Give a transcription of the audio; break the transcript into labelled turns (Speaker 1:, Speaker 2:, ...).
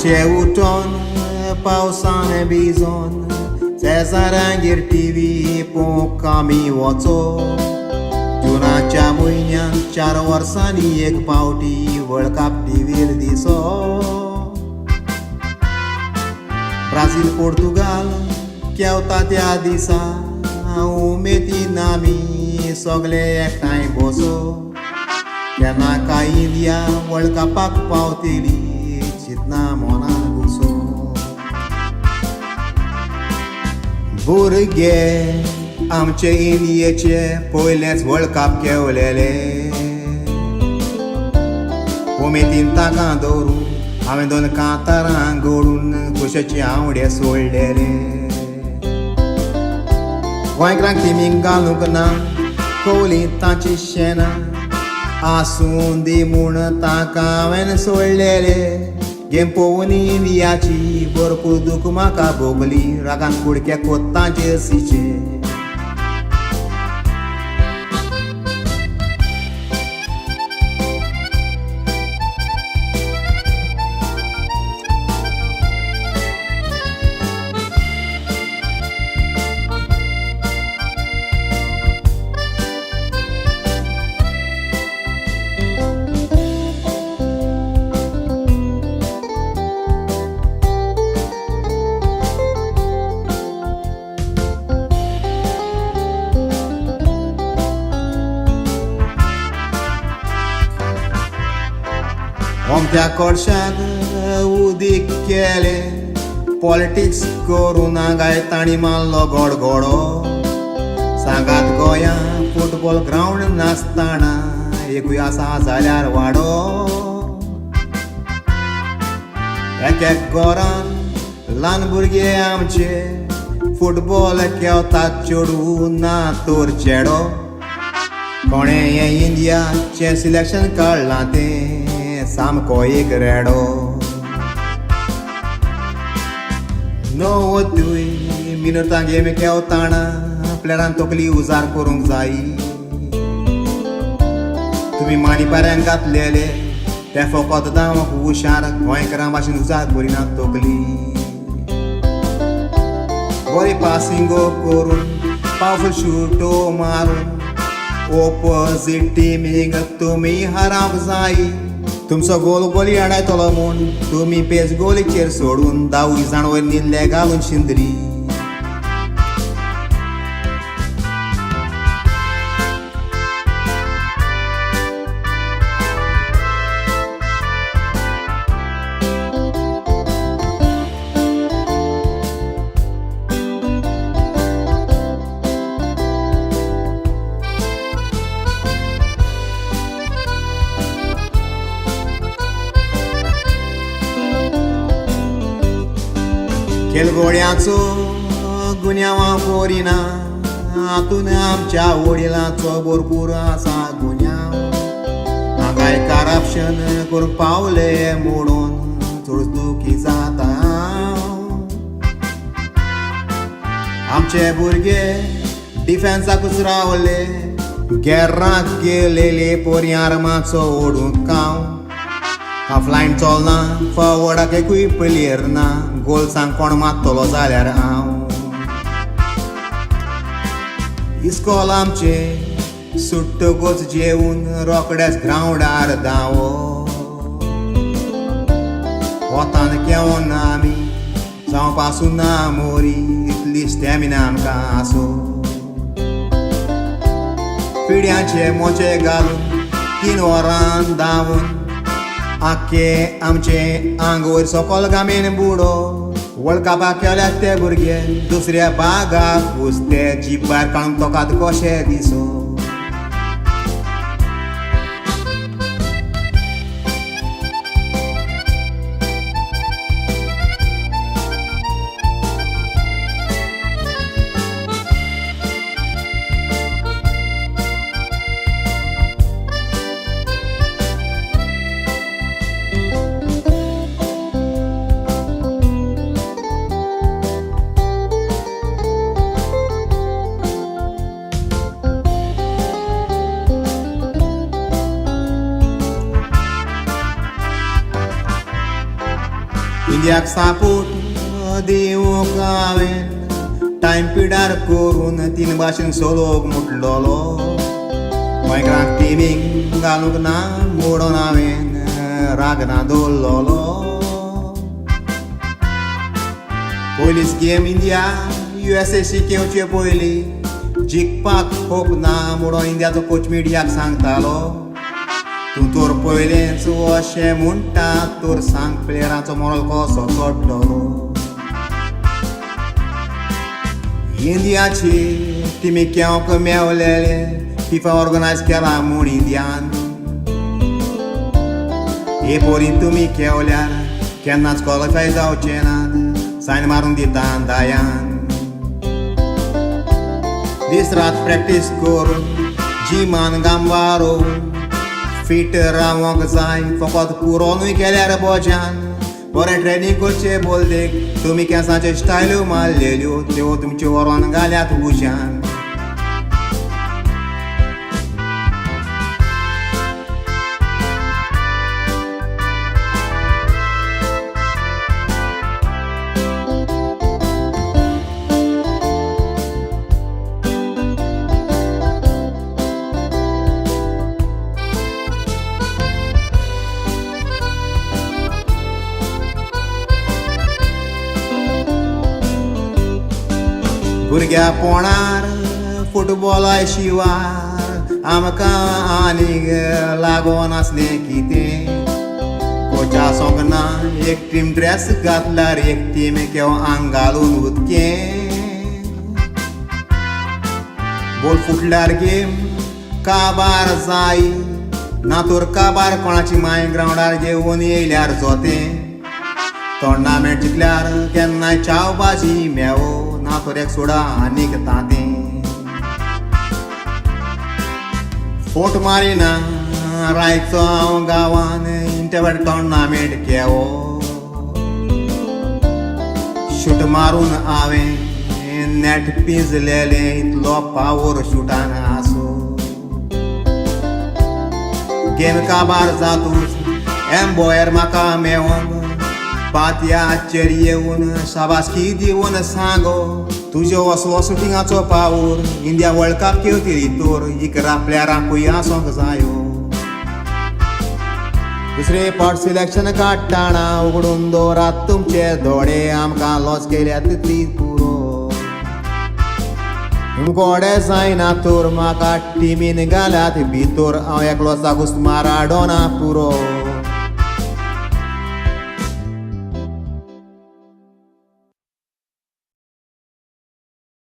Speaker 1: आमचे उठोन पावसान vision शेजाऱ्यांगेर TV पळोवंक आमी वचो जुनाच्या म्हयन्यान 4 वर्सांनी एक पावटी वर्ल्ड कप टीव्हीर दिसो ब्राझील पोर्तुगाल केवता त्या दिसा उमेदीन आमी सगळे एकठांय बसो केन्ना काय इंडिया वर्ल्ड कपाक पावतली चिंतना मनान घुसो भुरगे आमचे इंडियेचे पयलेच वर्ल्ड कप केवलेले उमेदीन ताका दवरून हांवें 2 कांतारां घडून कुशाचे आवडे सोडलेले गोंयकारांक टिमीक घालूंक ना कवली ताची शेणां आसूं दी म्हूण ताका हांवें सोडलेले गेम पळोवन इंडियाची भरपूर दूख म्हाका भोगली रागान कुडके कोत्तांचे सीचे ओमत्या कोडशाक उदीक केले पॉलिटिक्स करून हांगाय ताणी मारलो गडगडो सांगात गोंया फुटबॉल ग्रावंड नासतना एकूय आसा जाल्यार वाडो एक घरान ल्हान भुरगे आमचे फुटबॉल खेळतात चेडू ना तर चेडो कोणें हें इंडियाचें सिलेक्शन काडलां तें सामको एक रेडो णवदूय मिनटां गेम खेळताना प्लेयरान तकली उजार करूंक जाय तुमी मानिपाऱ्यांक घातलेले ते फकत धांवक हुशार गोंयकारां भाशेन उजार करिनात तकली बरी पासिंगो करून पावरफुल शूटो मारून ओपोजीट टिमीक तुमी हारप जाय तुमचो गोल गोली आडायतलो म्हूण तुमी पेज गोलीचेर सोडून 10 जाण वयर निल्ले घालून शिंदरी खेलगड्याचो गुन्यांवां पोरिना हातून आमच्या वडिलांचो भरपूर आसा गुन्यांव हांगाय करप्शन करूंक पावले म्हणून चड दुखी जाता आमचे भुरगे डिफेन्साकूच रावले गेर्राक गेलेले पोरी आर्माचो ओडूंक कांव ऑफलायन चलना फॉवर्डाक एकूय प्लेयर ना गोल सांग कोण मारतलो जाल्यार हांव इस्कॉल आमचे सुट्टगोच जेवून रोकडेच ग्रावंडार धांवो वतान केवून आमी जावं पासून ना मोरी इतली स्टॅमिना आमकां आसो पिड्यांचे मोचे घालून 3 वरां धांवून आख्खे आमचे आंग वयर सकयल गामेन बुडो वर्ल्ड कपाक केल्यात ते भुरगे दुसऱ्या भागाक घुसते जीप भायर काडून तोकात कशें दिसो इंडियाक सापूट दिवंक हांवें टायम पिड्यार करून 3 भाशेन सोलोक मुटलोलो गोंयकारांक टिमीक घालूंक ना मोडोन हांवें रागना दवरलोलो पयली स्कीम इंडिया USA शिकेवचे पयलीं जिखपाक होप ना म्हणून इंडियाचो कोच मिडियाक सांगतालो तूं तर पयलेंच अशें म्हणटा तर सांग प्लेयरांचो मोरल कसो चडटलो इंडियाची टिमी केव्हा मेवलेले फिफा ऑर्गनायज केला म्हूण इंडियान हे पोरी तुमी केवल्यार केन्नाच क्वॉलिफाय जावचे नात सायन मारून दिता दायान दीस रात प्रॅक्टीस करून जिमान घाम वारोवन फीट रावंक जाय फकत पुरोनूय केल्यार बोजान बरें ट्रेनींग करचे बोलदेक तुमी केंसाच्यो स्टायल्यो मारलेल्यो त्यो तुमच्यो व्हरोन घाल्यात उज्यान भुरग्या पोणार फुटबॉला शिवार आमकां आनीक लागोन आसलें कितें कोचा सोंगना एक टीम ड्रेस घातल्यार एक टीम केव्हा आंग घालून उदकें बॉल फुटल्यार गेम काबार जाय ना तर काबार कोणाची माय ग्रावंडार घेवन येयल्यार जोतें टोर्नामेंट जिखल्यार केन्नाय चाव भाजी मेवो ना तर एक सोडा आनीक तातें फोट मारिना रायचो हांव गांवान इंटरव्हॅट टोर्नामेंट केवो शूट मारून हांवें नेट पिंजलेलें इतलो पावर शूटान आसो गेम काबार जातूच एम्बॉयर म्हाका मेवोन पातयाचेर येवन शाबासकी दिवन सांगो तुजो असलो शुटिंगाचो पावर इंडिया वर्ल्ड कप खेळटली तर इकरा प्लेयरांकूय आसोंक जायो दुसरे पावट सिलेक्शन काडटाना उगडून दवरात तुमचे दोळे आमकां लॉस केल्यात तितली पुरो गोडे जायना तर म्हाका टिमीन घाल्यात भितर हांव एकलो सागूस माराडोना पुरो